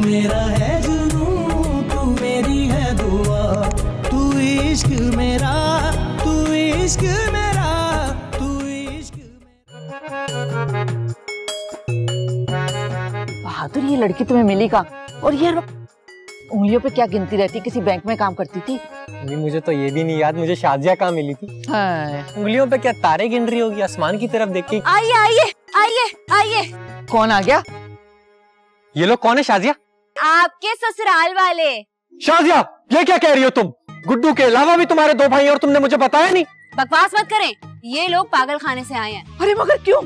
मेरा है जुनून, तू मेरी है दुआ, तू इश्क मेरा, तू इश्क मेरा, तू इश्क मेरा। बहादुर, ये लड़की तुम्हें मिली कहाँ? और ये उंगलियों पे क्या गिनती रहती? किसी बैंक में काम करती थी? नहीं, मुझे तो ये भी नहीं याद मुझे शाजिया कहाँ मिली थी। हाँ। उंगलियों पे क्या तारे गिन रही होगी आसमान की तरफ देख के? आइए आइए आइए आइए। कौन आ गया? ये लोग कौन है शाजिया? आपके ससुराल वाले। शाजिया, ये क्या कह रही हो तुम? गुड्डू के अलावा भी तुम्हारे 2 भाई और तुमने मुझे बताया नहीं। बकवास मत करें, ये लोग पागल खाने से आए हैं। अरे मगर क्यों?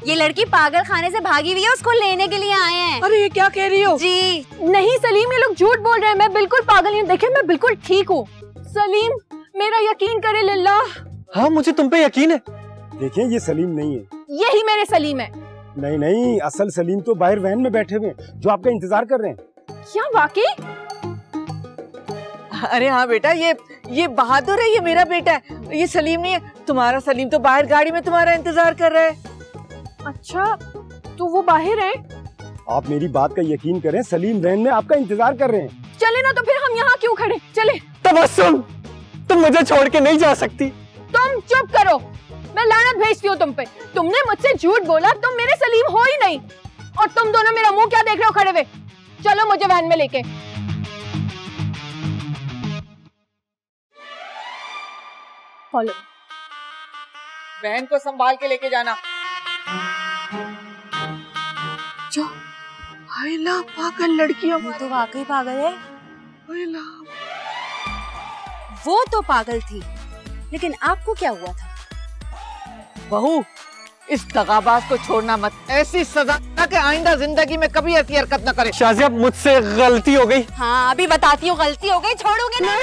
ये लड़की पागल खाने से भागी हुई है, उसको लेने के लिए आए हैं। अरे ये क्या कह रही हो? जी नहीं सलीम, ये लोग झूठ बोल रहे हैं, मैं बिल्कुल पागल नहीं हूँ। देखिए मैं बिल्कुल ठीक हूँ। सलीम मेरा यकीन करे लिल्लाह। हाँ मुझे तुम पे यकीन है। देखिए ये सलीम नहीं है। यही मेरे सलीम है। नहीं नहीं, असल सलीम तो बाहर वैन में बैठे हुए हैं जो आपका इंतजार कर रहे हैं। क्या वाकई? अरे हाँ बेटा, ये बहादुर है, ये मेरा बेटा है, ये सलीम नहीं है। तुम्हारा सलीम तो बाहर गाड़ी में तुम्हारा इंतजार कर रहा है। अच्छा तो वो बाहर है? आप मेरी बात का यकीन करें, सलीम वैन में आपका इंतजार कर रहे हैं। चले ना, तो फिर हम यहाँ क्यों खड़े? चले। तबस्सुम, तुम मुझे छोड़ के नहीं जा सकती। तुम चुप करो, मैं लानत भेजती हूँ तुम पे। तुमने मुझसे झूठ बोला, तुम मेरे सलीम हो ही नहीं। और तुम दोनों मेरा मुंह क्या देख रहे हो खड़े हुए? चलो मुझे वैन में लेके। फॉलो। बहन को संभाल के लेके जाना। जो पागल लड़की तो वाकई पागल है। वो तो पागल थी, लेकिन आपको क्या हुआ था? बहू, इस दगाबाज को छोड़ना मत। ऐसी सजा कि आइंदा जिंदगी में कभी ऐसी हरकत न करे। शाजिया मुझसे गलती हो गई। हाँ अभी बताती हूँ, गलती हो गई, छोड़ोगे ना?